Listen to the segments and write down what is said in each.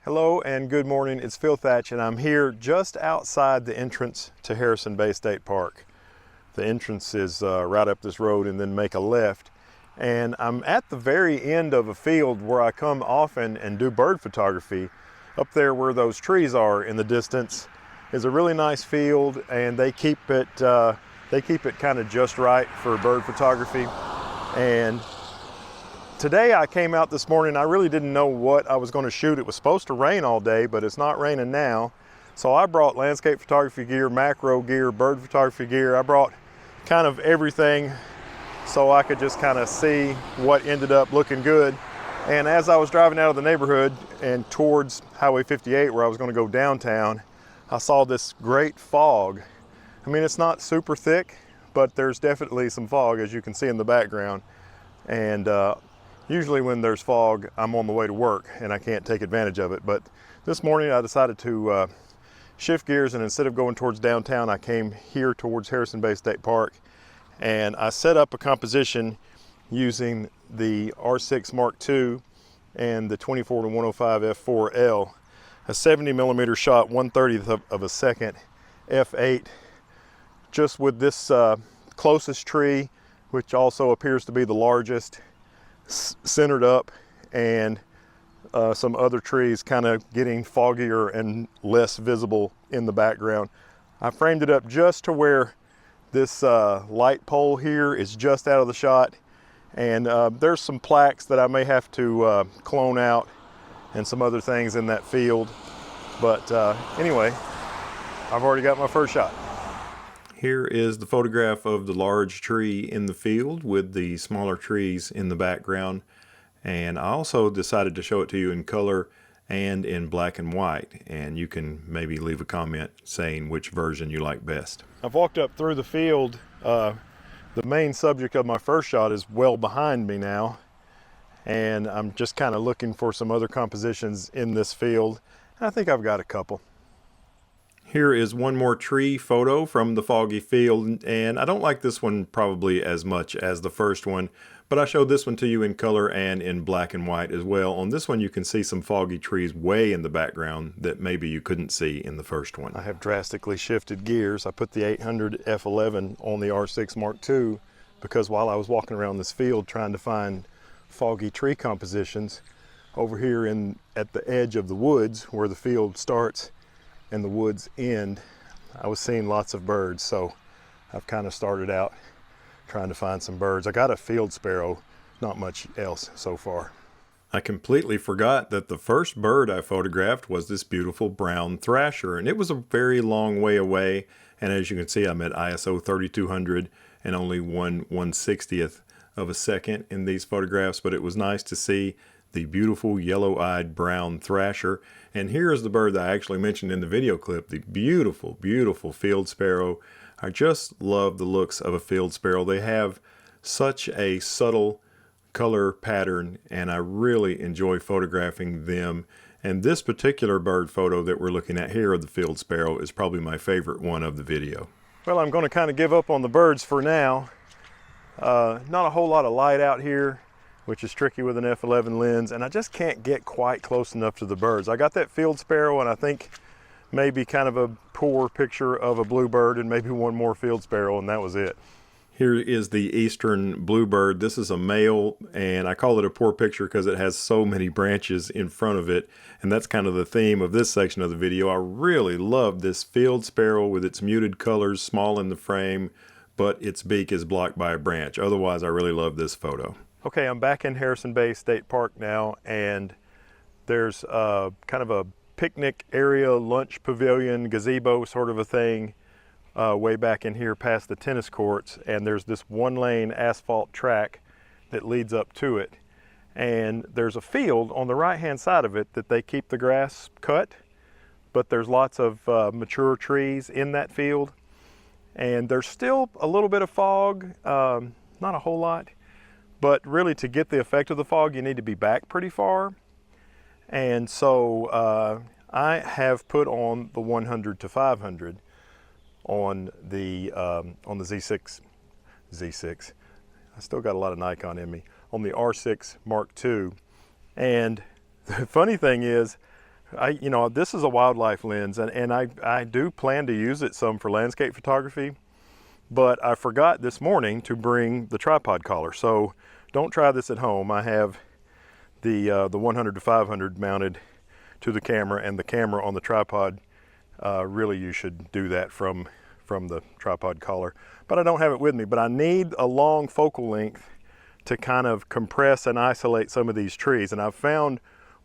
Hello and good morning, it's Thach and I'm here just outside the entrance to Harrison Bay State Park. The entrance is right up this road and then make a left. And I'm at the very end of a field where I come often and do bird photography. Up there where those trees are in the distance is a really nice field, and they keep it kind of just right for bird photography. And today I came out this morning, I really didn't know what I was going to shoot. It was supposed to rain all day, but it's not raining now. So I brought landscape photography gear, macro gear, bird photography gear. I brought kind of everything so I could just kind of see what ended up looking good. And as I was driving out of the neighborhood and towards Highway 58 where I was going to go downtown, I saw this great fog. I mean, it's not super thick, but there's definitely some fog, as you can see in the background. And usually when there's fog, I'm on the way to work and I can't take advantage of it. But this morning I decided to shift gears, and instead of going towards downtown, I came here towards Harrison Bay State Park, and I set up a composition using the R6 Mark II and the 24-105 f4L, a 70mm shot, 1/30th of a second f8, just with this closest tree, which also appears to be the largest, centered up, and some other trees kind of getting foggier and less visible in the background. I framed it up just to where this light pole here is just out of the shot, and there's some plaques that I may have to clone out and some other things in that field. But anyway, I've already got my first shot. Here is the photograph of the large tree in the field with the smaller trees in the background. And I also decided to show it to you in color and in black and white. And you can maybe leave a comment saying which version you like best. I've walked up through the field. The main subject of my first shot is well behind me now. And I'm just kind of looking for some other compositions in this field. I think I've got a couple. Here is one more tree photo from the foggy field, and I don't like this one probably as much as the first one, but I showed this one to you in color and in black and white as well. On this one you can see some foggy trees way in the background that maybe you couldn't see in the first one. I have drastically shifted gears. I put the 800 f11 on the R6 Mark II because while I was walking around this field trying to find foggy tree compositions, over here at the edge of the woods where the field starts and the woods end, I was seeing lots of birds, so I've kind of started out trying to find some birds. I got a field sparrow, not much else so far. I completely forgot that the first bird I photographed was this beautiful brown thrasher, and it was a very long way away, and as you can see I'm at ISO 3200 and only 1/160th of a second in these photographs, but it was nice to see the beautiful yellow-eyed brown thrasher. And here is the bird that I actually mentioned in the video clip, the beautiful, beautiful field sparrow. I just love the looks of a field sparrow. They have such a subtle color pattern, and I really enjoy photographing them. And this particular bird photo that we're looking at here of the field sparrow is probably my favorite one of the video. Well, I'm going to kind of give up on the birds for now. Not a whole lot of light out here, which is tricky with an f11 lens, and I just can't get quite close enough to the birds. I got that field sparrow, and I think maybe kind of a poor picture of a bluebird and maybe one more field sparrow, and that was it. Here is the eastern bluebird. This is a male, and I call it a poor picture because it has so many branches in front of it, and that's kind of the theme of this section of the video. I really love this field sparrow with its muted colors, small in the frame, but its beak is blocked by a branch. Otherwise, I really love this photo. Okay, I'm back in Harrison Bay State Park now, and there's kind of a picnic area, lunch pavilion, gazebo sort of a thing way back in here past the tennis courts, and there's this one-lane asphalt track that leads up to it. And there's a field on the right-hand side of it that they keep the grass cut, but there's lots of mature trees in that field. And there's still a little bit of fog, not a whole lot. But really, to get the effect of the fog, you need to be back pretty far. And so I have put on the 100 to 500 on the Z6. I still got a lot of Nikon in me. On the R6 Mark II. And the funny thing is, you know, this is a wildlife lens, and I do plan to use it some for landscape photography, but I forgot this morning to bring the tripod collar. So don't try this at home. I have the 100 to 500 mounted to the camera, and the camera on the tripod. Really, you should do that from the tripod collar. But I don't have it with me, but I need a long focal length to kind of compress and isolate some of these trees. And I've found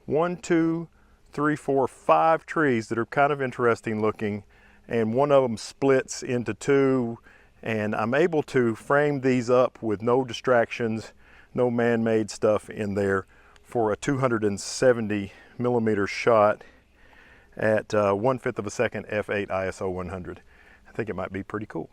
1, 2, 3, 4, 5 trees that are kind of interesting looking, and one of them splits into 2, and I'm able to frame these up with no distractions, no man-made stuff in there, for a 270 millimeter shot at 1/5 of a second f8 ISO 100. I think it might be pretty cool.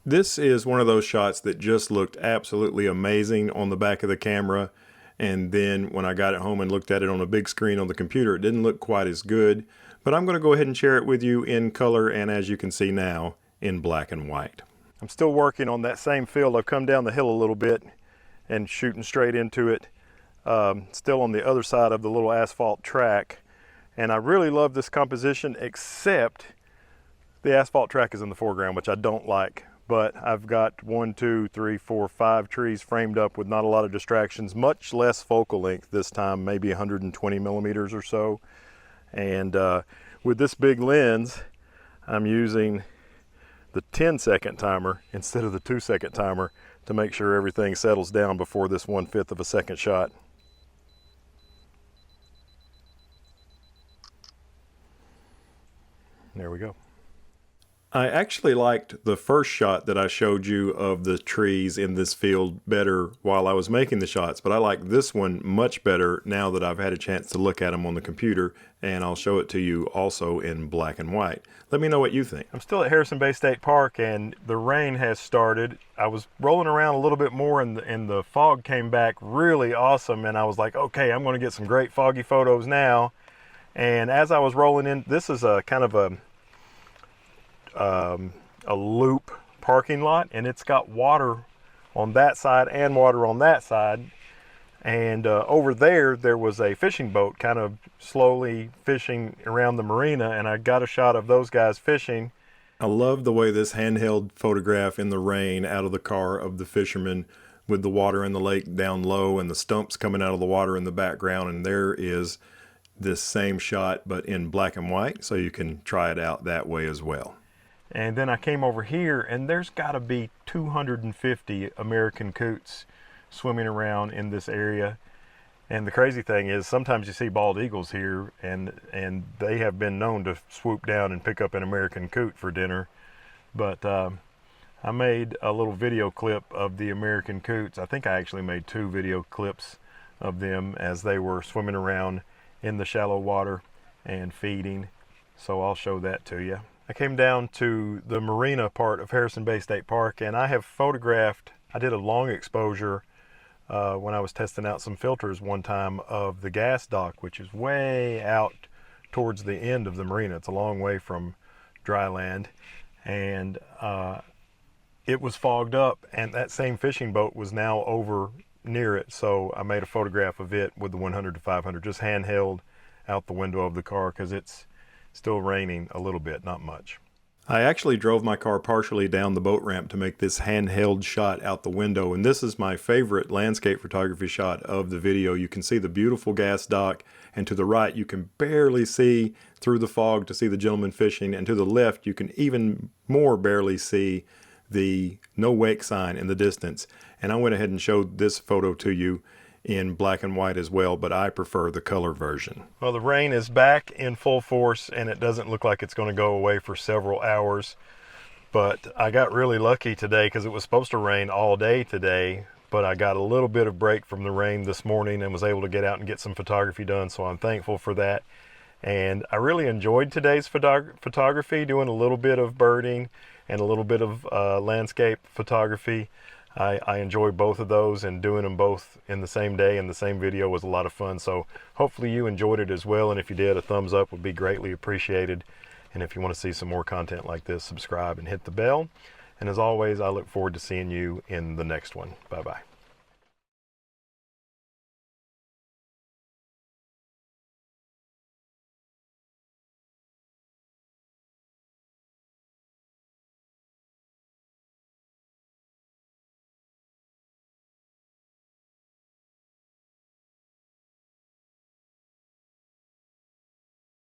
This is one of those shots that just looked absolutely amazing on the back of the camera, and then when I got it home and looked at it on a big screen on the computer, it didn't look quite as good. But I'm going to go ahead and share it with you in color, and as you can see now, in black and white. I'm still working on that same field. I've come down the hill a little bit and shooting straight into it. Still on the other side of the little asphalt track, and I really love this composition, except the asphalt track is in the foreground, which I don't like. But I've got 1, 2, 3, 4, 5 trees framed up with not a lot of distractions, much less focal length this time, maybe 120 millimeters or so. And with this big lens, I'm using the 10-second timer instead of the 2-second timer to make sure everything settles down before this 1/5 of a second shot. There we go. I actually liked the first shot that I showed you of the trees in this field better while I was making the shots, but I like this one much better now that I've had a chance to look at them on the computer, and I'll show it to you also in black and white. Let me know what you think. I'm still at Harrison Bay State Park, and the rain has started. I was rolling around a little bit more, and the fog came back really awesome, and I was like, okay, I'm going to get some great foggy photos now. And as I was rolling in, this is a kind of a loop parking lot, and it's got water on that side and water on that side, and over there was a fishing boat kind of slowly fishing around the marina, and I got a shot of those guys fishing. I love the way this handheld photograph in the rain out of the car of the fishermen with the water in the lake down low and the stumps coming out of the water in the background, and there is this same shot but in black and white, so you can try it out that way as well. And then I came over here, and there's got to be 250 American coots swimming around in this area. And the crazy thing is, sometimes you see bald eagles here, and they have been known to swoop down and pick up an American coot for dinner. But I made a little video clip of the American coots. I think I actually made 2 video clips of them as they were swimming around in the shallow water and feeding. So I'll show that to you. I came down to the marina part of Harrison Bay State Park, and I have photographed, I did a long exposure when I was testing out some filters one time of the gas dock, which is way out towards the end of the marina. It's a long way from dry land, and it was fogged up, and that same fishing boat was now over near it. So I made a photograph of it with the 100 to 500, just handheld out the window of the car, because it's still raining a little bit, not much. I actually drove my car partially down the boat ramp to make this handheld shot out the window, and this is my favorite landscape photography shot of the video. You can see the beautiful gas dock, and to the right you can barely see through the fog to see the gentleman fishing, and to the left you can even more barely see the no wake sign in the distance. And I went ahead and showed this photo to you in black and white as well, but I prefer the color version. Well, the rain is back in full force, and it doesn't look like it's going to go away for several hours. But I got really lucky today, because it was supposed to rain all day today, but I got a little bit of break from the rain this morning and was able to get out and get some photography done, so I'm thankful for that. And I really enjoyed today's photography, doing a little bit of birding and a little bit of landscape photography. I enjoy both of those, and doing them both in the same day in the same video was a lot of fun. So hopefully you enjoyed it as well, and if you did, a thumbs up would be greatly appreciated. And if you want to see some more content like this, subscribe and hit the bell. And as always, I look forward to seeing you in the next one. Bye-bye.